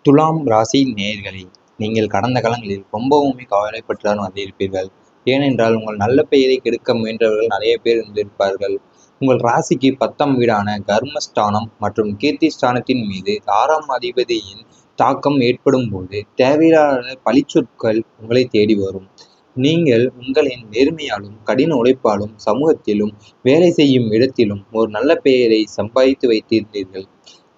துலாம் ராசி நேயர்களே, நீங்கள் கடந்த காலங்களில் ரொம்பவுமே கவலைப்பட்டுதான் வந்திருப்பீர்கள். ஏனென்றால் உங்கள் நல்ல பெயரை கெடுக்க முயன்றவர்கள் நிறைய பேர் இருந்திருப்பார்கள். உங்கள் ராசிக்கு 10ஆம் வீடான கர்மஸ்தானம் மற்றும் கீர்த்தி ஸ்தானத்தின் மீது 6ஆம் அதிபதியின் தாக்கம் ஏற்படும் போது தேவையில்லாத பழிச்சொற்கள் உங்களை தேடி வரும். நீங்கள் உங்களின் நேர்மையாலும் கடின உழைப்பாலும் சமூகத்திலும் வேலை செய்யும் இடத்திலும் ஒரு நல்ல பெயரை சம்பாதித்து வைத்திருந்தீர்கள்.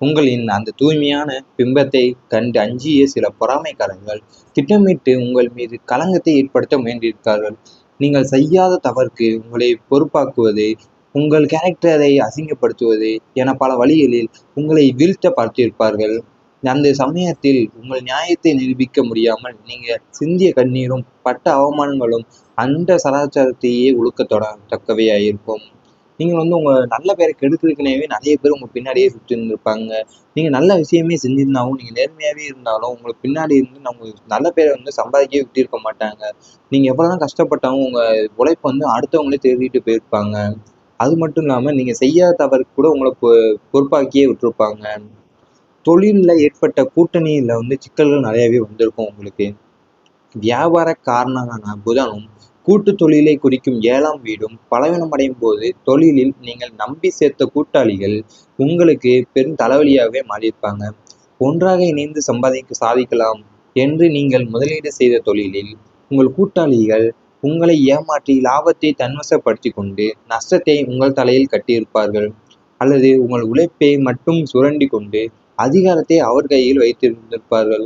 உங்களின் அந்த தூய்மையான பிம்பத்தை கண்டு அஞ்சிய சில பொறாமைக்காரர்கள் திட்டமிட்டு உங்கள் மீது களங்கத்தை ஏற்படுத்த முயன்றிருக்கார்கள். நீங்கள் செய்யாத தவறுக்கு உங்களை பொறுப்பாக்குவது, உங்கள் கேரக்டரை அசிங்கப்படுத்துவது என பல வழிகளில் உங்களை வீழ்த்த பார்த்திருப்பார்கள். அந்த சமயத்தில் உங்கள் நியாயத்தை நிரூபிக்க முடியாமல் நீங்க சிந்திய கண்ணீரும் பட்ட அவமானங்களும் அந்த சராச்சாரத்தையே உழுக்க தொடரத்தக்கவையாயிருக்கும். நீங்க உங்க நல்ல பேரை கெடுக்கிறதுக்குனேவே நிறைய பேர் உங்க பின்னாடியே சுற்றி இருந்திருப்பாங்க. நீங்க நல்ல விஷயமே செஞ்சிருந்தாலும், நீங்க நேர்மையாவே இருந்தாலும், உங்களுக்கு பின்னாடி இருந்து நம்ம நல்ல பேரை சம்பாதிக்கவே விட்டிருக்க மாட்டாங்க. நீங்க எவ்வளவுதான் கஷ்டப்பட்டாலும் உங்க உழைப்ப அடுத்தவங்களே திருடிட்டு போயிருப்பாங்க. அது மட்டும் இல்லாம நீங்க செய்யாத தவறுக்கு கூட உங்களை பொறுப்பாக்கியே விட்டுருப்பாங்க. தொழில்ல ஏற்பட்ட கூட்டணியில சிக்கல்கள் நிறையவே வந்திருக்கும் உங்களுக்கு. வியாபார காரணமான புதனும் கூட்டு தொழிலை குறிக்கும் 7ஆம் வீடும் பலவீனமடையும் போது தொழிலில் நீங்கள் நம்பி சேர்த்த கூட்டாளிகள் உங்களுக்கு பெரும் தலைவலியாகவே மாறியிருப்பாங்க. ஒன்றாக இணைந்து சாதிக்கலாம் என்று நீங்கள் முதலீடு செய்த தொழிலில் உங்கள் கூட்டாளிகள் உங்களை ஏமாற்றி லாபத்தை தன்வசப்படுத்தி கொண்டு நஷ்டத்தை உங்கள் தலையில் கட்டியிருப்பார்கள். அல்லது உங்கள் உழைப்பை மட்டும் சுரண்டி கொண்டு அதிகாரத்தை அவர் கையில் வைத்திருந்திருப்பார்கள்.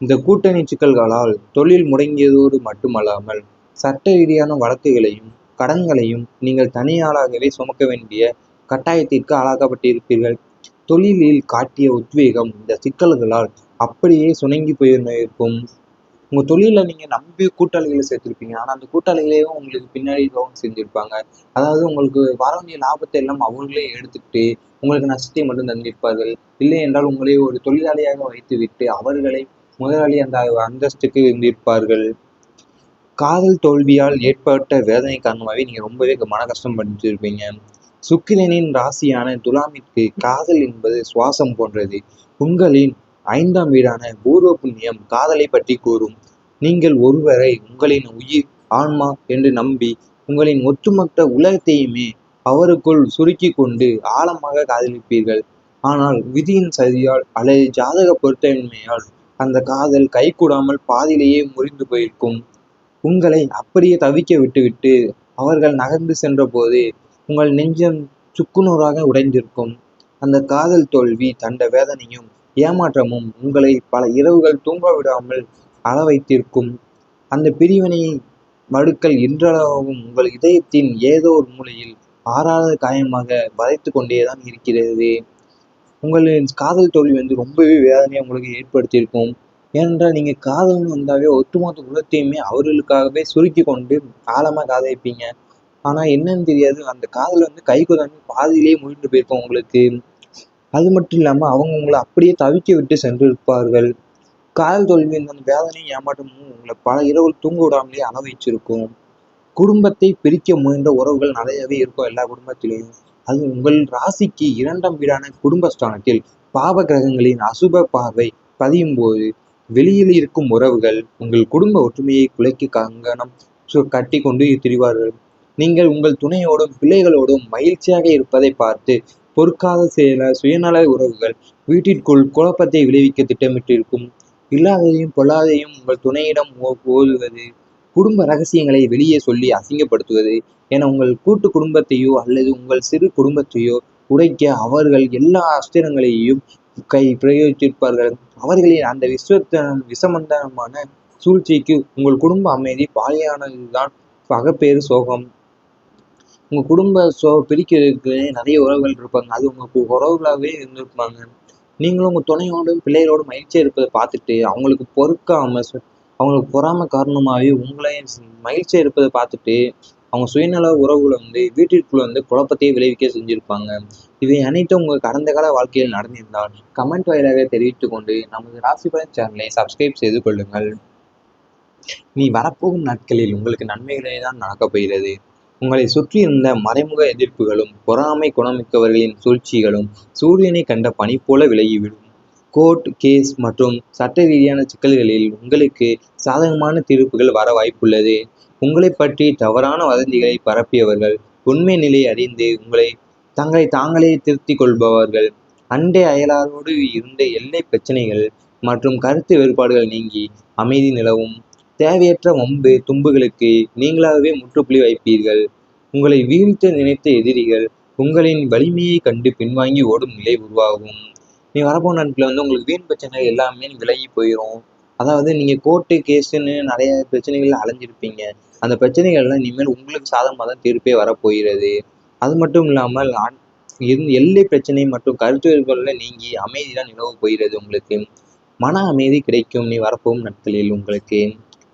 இந்த கூட்டணி சிக்கல்களால் தொழில் முடங்கியதோடு மட்டுமல்லாமல் சட்ட ரீதியான வழக்குகளையும் கடன்களையும் நீங்கள் தனியாளாகவே சுமக்க வேண்டிய கட்டாயத்திற்கு ஆளாக்கப்பட்டிருப்பீர்கள். தொழிலில் காட்டிய உத்வேகம் இந்த சிக்கல்களால் அப்படியே சுணங்கி போயிருக்கும். உங்க தொழில நீங்க நம்பி கூட்டாளிகளை சேர்த்திருப்பீங்க. ஆனா அந்த கூட்டாளிகளையும் உங்களுக்கு பின்னாடி துரோகம் செஞ்சிருப்பாங்க. அதாவது உங்களுக்கு வர வேண்டிய லாபத்தை எல்லாம் அவங்களே எடுத்துக்கிட்டு உங்களுக்கு நஷ்டத்தை மட்டும் தந்திருப்பார்கள். இல்லை என்றால் உங்களை ஒரு தொழிலாளியாக வைத்துவிட்டு அவர்களை முதலாளி அந்த அந்தஸ்துக்கு இருந்திருப்பார்கள். காதல் தோல்வியால் ஏற்பட்ட வேதனை காரணமாகவே நீங்க ரொம்பவே மன கஷ்டம் பண்ணிருப்பீங்க. சுக்கிரனின் ராசியான துலாமிற்கு காதல் என்பது சுவாசம் போன்றது. உங்களின் 5ஆம் வீடான பூர்வ புண்ணியம் காதலை பற்றி கூறும். நீங்கள் ஒருவரை உங்களின் உயிர் ஆன்மா என்று நம்பி உங்களின் ஒட்டுமொத்த உலகத்தையுமே அவருக்குள் சுருக்கி கொண்டு ஆழமாக காதலிப்பீர்கள். ஆனால் விதியின் சதியால் அல்லது ஜாதக பொருத்தமின்மையால் அந்த காதல் கைகூடாமல் பாதியிலேயே முறிந்து போயிருக்கும். உங்களை அப்படியே தவிக்க விட்டுவிட்டு அவர்கள் நகர்ந்து சென்ற போது உங்கள் நெஞ்சம் சுக்குநூறாக உடைந்திருக்கும். அந்த காதல் தோல்வி தண்ட வேதனையும் ஏமாற்றமும் உங்களை பல இரவுகள் தூங்க விடாமல் அள வைத்திருக்கும். அந்த பிரிவினை மடுக்கள் இன்றளவும் உங்கள் இதயத்தின் ஏதோ ஒரு மூலையில் ஆறாத காயமாக வதைத்து கொண்டேதான் இருக்கிறது. உங்களின் காதல் தோல்வி ரொம்பவே வேதனையை உங்களுக்கு ஏற்படுத்தியிருக்கும். ஏனென்றால் நீங்க காதல்னு வந்தாவே ஒட்டுமொத்த உலகத்தையுமே அவர்களுக்காகவே சுருக்கி கொண்டு ஆழமா காதலிப்பீங்க. ஆனா என்னன்னு தெரியாது, அந்த காதல் கைக்குதாம பாதியிலேயே முறிந்து போயிருக்கும் உங்களுக்கு. அது மட்டும் இல்லாம அவங்க உங்களை அப்படியே தவிக்க விட்டு சென்றிருப்பார்கள். காதல் தோல்வி அந்த வேதனையும் ஏமாற்றமும் உங்களை பல இரவுகள் தூங்க விடாமலே அள வைச்சிருக்கும். குடும்பத்தை பிரிக்க முயன்ற உறவுகள் நிறையவே இருக்கும் எல்லா குடும்பத்திலையும். அது உங்கள் ராசிக்கு 2ஆம் வீடான குடும்பஸ்தானத்தில் பாவ கிரகங்களின் அசுப பார்வை பதியும் போது வெளியில் இருக்கும் உறவுகள் உங்கள் குடும்ப ஒற்றுமையை குலைக்க கங்கணம் கட்டி கொண்டு திரிவார்கள். நீங்கள் உங்கள் துணையோடும் பிள்ளைகளோடும் மகிழ்ச்சியாக இருப்பதை பார்த்து பொறுக்காத சில சுயநல உறவுகள் வீட்டிற்குள் குழப்பத்தை விளைவிக்க திட்டமிட்டிருக்கும். இல்லாததையும் பொல்லாதையும் உங்கள் துணையிடம் ஓதுவது, குடும்ப ரகசியங்களை வெளியே சொல்லி அசிங்கப்படுத்துவது என உங்கள் கூட்டு குடும்பத்தையோ அல்லது உங்கள் சிறு குடும்பத்தையோ உடைக்க அவர்கள் எல்லா அஸ்திரங்களையும் பிரயோகித்திருப்பார்கள். அவர்களின் அந்த விஷமந்தனமான சூழ்ச்சிக்கு உங்கள் குடும்ப அமைதி பாலியானதுதான் அகப்பேறு சோகம். உங்க குடும்ப பிரிக்கிறதுக்கு நிறைய உறவுகள் இருப்பாங்க. அது உங்களுக்கு உறவுகளாகவே இருந்திருப்பாங்க. நீங்களும் உங்க துணையோடும் பிள்ளைகளோடும் மகிழ்ச்சியா இருப்பதை பார்த்துட்டு அவங்களுக்கு பொறுக்காம அவங்களுக்கு பொறாம காரணமாகவே உங்களை மகிழ்ச்சியா இருப்பதை பார்த்துட்டு அவங்க சுயநல உறவுகளை வீட்டிற்குள்ள குழப்பத்தையே விளைவிக்க செஞ்சிருப்பாங்க. இவை அனைத்தும் உங்கள் கடந்த கால வாழ்க்கையில் நடந்திருந்தால் கமெண்ட் வாயிலாக தெரிவித்துக் கொண்டு நமது ராசிபலன் சேனலை சப்ஸ்கிரைப் செய்து கொள்ளுங்கள். நீ வரப்போகும் நாட்களில் உங்களுக்கு நன்மைகளே தான் நடக்கப் போகிறது. உங்களை சுற்றி இருந்த மறைமுக எதிர்ப்புகளும் பொறாமை குணமிக்கவர்களின் சூழ்ச்சிகளும் சூரியனை கண்ட பனி போல விலகிவிடும். கோர்ட் கேஸ் மற்றும் சட்ட ரீதியான சிக்கல்களில் உங்களுக்கு சாதகமான தீர்ப்புகள் வர வாய்ப்புள்ளது. உங்களை பற்றி தவறான வதந்திகளை பரப்பியவர்கள் உண்மை நிலை அறிந்து தங்களை தாங்களே திருத்திக் கொள்பவர்கள். அண்டை அயலாரோடு இருந்த எல்லை பிரச்சனைகள் மற்றும் கருத்து வேறுபாடுகள் நீங்கி அமைதி நிலவும். தேவையற்ற வம்பு தும்புகளுக்கு நீங்களாகவே முற்றுப்புள்ளி வைப்பீர்கள். உங்களை வீழ்த்த நினைத்த எதிரிகள் உங்களின் வலிமையை கண்டு பின்வாங்கி ஓடும் நிலை உருவாகும். நீ வரப்போன நாட்களில் உங்களுக்கு வீண் பிரச்சனை எல்லாமே விலகி போயிடும். அதாவது நீங்கள் கோர்ட்டு கேஸுன்னு நிறைய பிரச்சனைகள் அலைஞ்சிருப்பீங்க. அந்த பிரச்சனைகள்லாம் இனிமேல் உங்களுக்கு சாதகமாக தான் தீர்ப்பே வரப்போகிறது. அது மட்டும் இல்லாமல் எல்லை பிரச்சனை மற்றும் கருத்து வேறுபாடுகள் நீங்கி அமைதி தான் நிலவ போகிறது. உங்களுக்கு மன அமைதி கிடைக்கும். நீ வரப்போகும் நாட்களில் உங்களுக்கு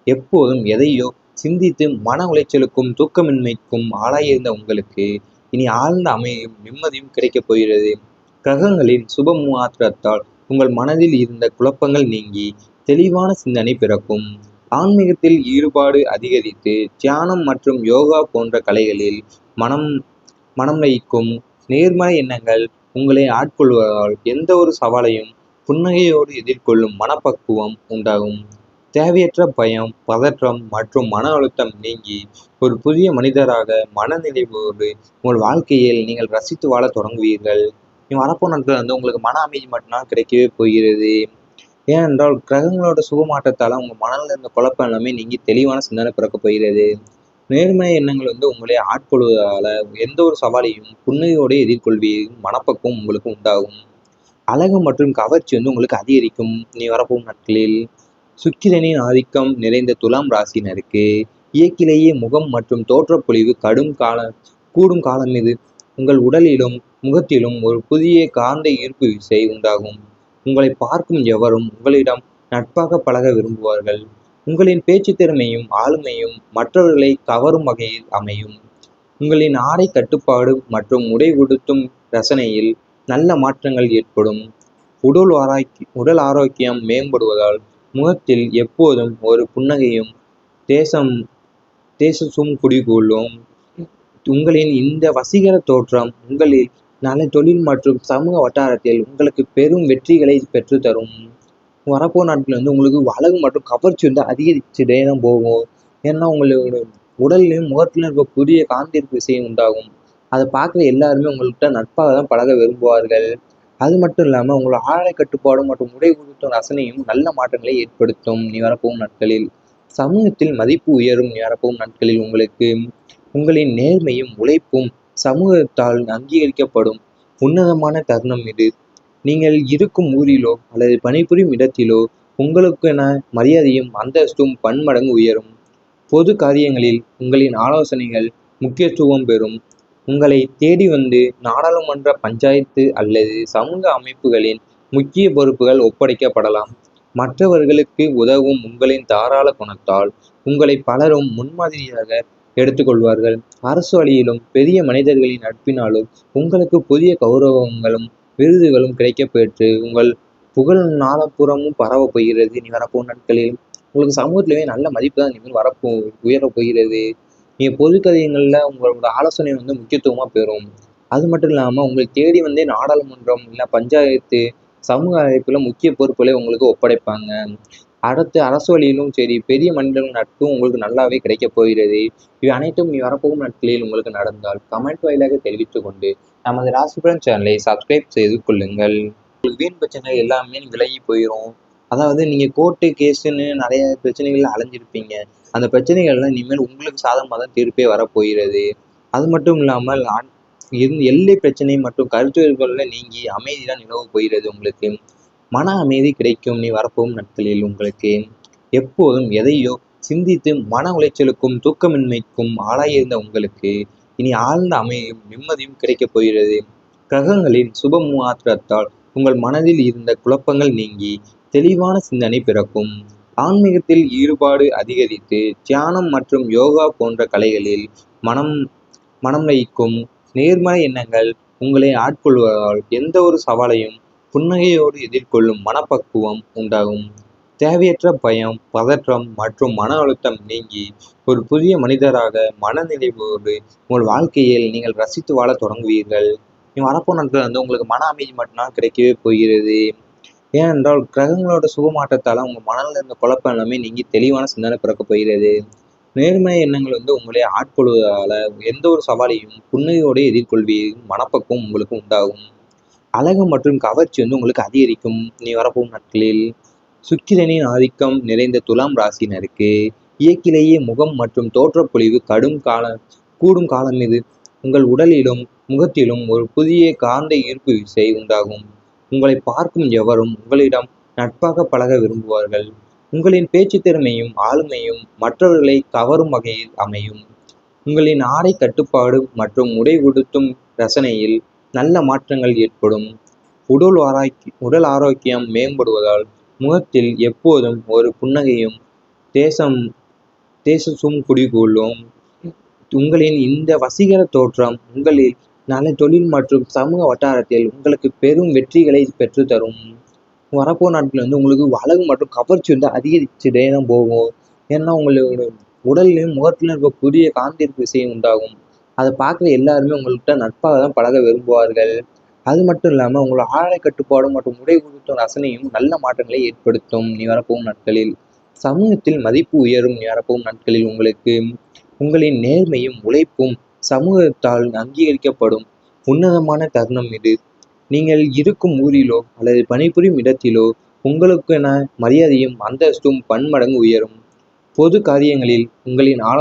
எப்போதும் எதையோ சிந்தித்து மன உளைச்சலுக்கும் தூக்கமின்மைக்கும் ஆளாயிருந்த உங்களுக்கு இனி ஆழ்ந்த அமைதியும் நிம்மதியும் கிடைக்கப் போகிறது. கிரகங்களின் சுப மாற்றத்தால் உங்கள் மனதில் இருந்த குழப்பங்கள் நீங்கி தெளிவான சிந்தனை பிறக்கும். ஆன்மீகத்தில் ஈடுபாடு அதிகரித்து தியானம் மற்றும் யோகா போன்ற கலைகளில் மனம் மனம் வைக்கும். நேர்மறை எண்ணங்கள் உங்களை ஆட்கொள்வதால் எந்த ஒரு சவாலையும் புன்னகையோடு எதிர்கொள்ளும் மனப்பக்குவம் உண்டாகும். தேவையற்ற பயம், பதற்றம் மற்றும் மன அழுத்தம் நீங்கி ஒரு புதிய மனிதராக மனநிறைவோடு உங்கள் வாழ்க்கையில் நீங்கள் ரசித்து வாழ தொடங்குவீர்கள். நீ வரப்போன நாட்கள் உங்களுக்கு மன அமைதி மட்டும்தான் கிடைக்கவே போகிறது. ஏனென்றால் கிரகங்களோட சுபமாற்றத்தால் உங்கள் மனதில் இருந்த குழப்பம் எல்லாமே நீங்கி தெளிவான சிந்தனை பிறக்கப் போகிறது. நேர்மறை எண்ணங்கள் உங்களை ஆட்கொள்வதால் எந்த ஒரு சவாலையும் புன்னகையோடு எதிர்கொள்வீர்கள். மனப்பக்குவம் உங்களுக்கு உண்டாகும். அழகு மற்றும் கவர்ச்சி உங்களுக்கு அதிகரிக்கும். நீ வரப்போகும் நாட்களில் சுக்கிரனின் ஆதிக்கம் நிறைந்த துலாம் ராசினருக்கு இயற்கையிலேயே முகம் மற்றும் தோற்றப்பொழிவு கூடும் காலம் இது. உங்கள் உடலிலும் முகத்திலும் ஒரு புதிய காந்த ஈர்ப்பு விசை உண்டாகும். உங்களை பார்க்கும் எவரும் உங்களிடம் நட்பாக பழக விரும்புவார்கள். உங்களின் பேச்சு திறமையும் ஆளுமையும் மற்றவர்களை கவரும் வகையில் அமையும். உங்களின் ஆடை கட்டுப்பாடு மற்றும் உடை உடுத்தும் ரசனையில் நல்ல மாற்றங்கள் ஏற்படும். உடல் ஆரோக்கியம் மேம்படுவதால் முகத்தில் எப்போதும் ஒரு புன்னகையும் தேசசும் குடிகொள்ளும். உங்களின் இந்த வசீகர தோற்றம் உங்களில் நல்ல தொழில் மற்றும் சமூக வட்டாரத்தில் உங்களுக்கு பெரும் வெற்றிகளை பெற்றுத்தரும். வரப்போ நாட்கள் உங்களுக்கு அழகு மற்றும் கவர்ச்சி அதிகரிச்சுட்டே தான் போகும். ஏன்னா உங்களோட உடல்லையும் முகத்திலும் இருக்க புதிய காந்தீர்ப்பு விஷயம் உண்டாகும். அதை பார்க்குற எல்லாருமே உங்கள்கிட்ட நட்பாக தான் பழக விரும்புவார்கள். அது மட்டும் இல்லாமல் உங்களோட ஆடை கட்டுப்பாடும் மற்றும் உடை உடுத்தும் ரசனையும் நல்ல மாற்றங்களை ஏற்படுத்தும். நீ வரப்போகும் நாட்களில் சமூகத்தில் மதிப்பு உயரும். நீ வரப்போகும் நாட்களில் உங்களுக்கு உங்களின் நேர்மையும் உழைப்பும் சமூகத்தால் அங்கீகரிக்கப்படும் உன்னதமான தருணம் இது. நீங்கள் இருக்கும் ஊரிலோ அல்லது பணிபுரியும் இடத்திலோ உங்களுக்கென மரியாதையும் அந்தஸ்தும் பன்மடங்கு உயரும். பொது காரியங்களில் உங்களின் ஆலோசனைகள் முக்கியத்துவம் பெறும். உங்களை தேடி வந்து நாடாளுமன்ற, பஞ்சாயத்து அல்லது சமூக அமைப்புகளின் முக்கிய பொறுப்புகள் ஒப்படைக்கப்படலாம். மற்றவர்களுக்கு உதவும் உங்களின் தாராள குணத்தால் உங்களை பலரும் முன்மாதிரியாக எடுத்துக்கொள்வார்கள். அரசு வழியிலும் பெரிய மனிதர்களின் நட்பினாலும் உங்களுக்கு புதிய கௌரவங்களும் விருதுகளும் கிடைக்கப்பெற்று உங்கள் புகழ் நாளப்புறமும் பரவப் போகிறது. நீ வரப்போகும் நாட்களில் உங்களுக்கு சமூகத்திலேயே நல்ல மதிப்பு தான் இனிமேல் உயரப் போகிறது. நீங்கள் பொது கதைகளில் உங்களோட ஆலோசனை முக்கியத்துவமாக பெறும். அது மட்டும் இல்லாமல் உங்களை தேடி வந்தே நாடாளுமன்றம் இல்லை பஞ்சாயத்து சமூக அழைப்பில் முக்கிய பொறுப்புகளை உங்களுக்கு ஒப்படைப்பாங்க. அடுத்து அரசு வழியிலும் சரி பெரிய மனிதர்கள் நட்பும் உங்களுக்கு நல்லாவே கிடைக்கப் போகிறது. இவை அனைத்தும் நீ வரப்போகும் நாட்களில் உங்களுக்கு நடந்தால் கமெண்ட் வாயிலாக தெரிவித்துக் கொண்டு நமது ராசிபலன் சேனலை சப்ஸ்கிரைப் செய்து கொள்ளுங்கள். உங்களுக்கு வீண் பிரச்சனை எல்லாமே விலகி போயிடும். அதாவது நீங்கள் கோர்ட்டு கேஸுன்னு நிறைய பிரச்சனைகள் அலைஞ்சிருப்பீங்க. அந்த பிரச்சனைகள்லாம் இனிமேல் உங்களுக்கு சாதகமாக தான் தீர்ப்பே வரப்போகிறது. அது மட்டும் இல்லாமல் எல்லை பிரச்சனை மற்றும் கருத்து வேறுபாடுகள் நீங்கி அமைதி தான் நிலவப் போகிறது. உங்களுக்கு மன அமைதி கிடைக்கும். நீ வரப்போகும் நாட்களில் உங்களுக்கு எப்போதும் எதையோ சிந்தித்து மன உளைச்சலுக்கும் தூக்கமின்மைக்கும் ஆளாயிருந்த உங்களுக்கு இனி ஆழ்ந்த அமைதியும் நிம்மதியும் கிடைக்கப் போகிறது. கிரகங்களின் சுப மாற்றத்தால் உங்கள் மனதில் இருந்த குழப்பங்கள் நீங்கி தெளிவான சிந்தனை பிறக்கும். ஆன்மீகத்தில் ஈடுபாடு அதிகரித்து தியானம் மற்றும் யோகா போன்ற கலைகளில் மனம் வைக்கும். நேர்மறை எண்ணங்கள் உங்களை ஆட்கொள்வதால் எந்த ஒரு சவாலையும் புன்னகையோடு எதிர்கொள்ளும் மனப்பக்குவம் உண்டாகும். தேவையற்ற பயம், பதற்றம் மற்றும் மன அழுத்தம் நீங்கி ஒரு புதிய மனிதராக மனநிறைவோடு உங்கள் வாழ்க்கையில் நீங்கள் ரசித்து வாழ தொடங்குவீர்கள். நீ வரப்போ நாட்கள் உங்களுக்கு மன அமைதி மட்டும்தான் கிடைக்கவே போகிறது. ஏனென்றால் கிரகங்களோட சுபமாற்றத்தால் உங்கள் மனதில் இருந்த குழப்பம் எல்லாமே நீங்கி தெளிவான சிந்தனை பிறக்கப் போகிறது. நேர்மறை எண்ணங்கள் உங்களை ஆட்கொள்வதால் எந்த ஒரு சவாலையும் புன்னகையோடு எதிர்கொள்வீர்கள். மனப்பக்குவம் உங்களுக்கு உண்டாகும். அழகு மற்றும் கவர்ச்சி உங்களுக்கு அதிகரிக்கும் நீ வரப்போகும் நாட்களில். சுக்கிரனின் ஆதிக்கம் நிறைந்த துலாம் ராசினருக்கு இயற்கையிலேயே முகம் மற்றும் தோற்றப்பொழிவு கூடும் காலம் இது. உங்கள் உடலிலும் முகத்திலும் ஒரு புதிய காந்த ஈர்ப்பு விசை உண்டாகும். உங்களை பார்க்கும் எவரும் உங்களிடம் நட்பாக பழக விரும்புவார்கள். உங்களின் பேச்சு திறமையும் ஆளுமையும் மற்றவர்களை கவரும் வகையில் அமையும். உங்களின் ஆடை கட்டுப்பாடு மற்றும் உடை உடுத்தும் ரசனையில் நல்ல மாற்றங்கள் ஏற்படும். உடல் ஆரோக்கியம் மேம்படுவதால் முகத்தில் எப்போதும் ஒரு புன்னகையும் தேசசும் குடிகொள்ளும். உங்களின் இந்த வசீகர தோற்றம் உங்களில் நல்ல தொழில் மற்றும் சமூக வட்டாரத்தில் உங்களுக்கு பெரும் வெற்றிகளை பெற்றுத்தரும். வரப்போ நாட்கள் உங்களுக்கு அழகு மற்றும் கவர்ச்சி அதிகரிச்சுட்டே தான் போகும். ஏன்னா உங்களோட உடல்லையும் முகத்திலும் இருக்க புதிய காந்திருப்பு விஷயம் உண்டாகும். அதை பார்க்குற எல்லாருமே உங்கள்கிட்ட நட்பாக தான் பழக விரும்புவார்கள். அது மட்டும் இல்லாமல் உங்களோட ஆடை கட்டுப்பாடும் மற்றும் உடை உடுத்தும் ரசனையும் நல்ல மாற்றங்களை ஏற்படுத்தும் நீ வரப்போகும் நாட்களில். சமூகத்தில் மதிப்பு உயரும் நீ வரப்போகும் நாட்களில் உங்களுக்கு. உங்களின் நேர்மையும் உழைப்பும் சமூகத்தால் அங்கீகரிக்கப்படும் உன்னதமான தருணம் இது. நீங்கள் இருக்கும் ஊரிலோ அல்லது பணிபுரியும் இடத்திலோ உங்களுக்கென மரியாதையும் அந்தஸ்தும் பன்மடங்கு உயரும். பொது காரியங்களில் உங்களின்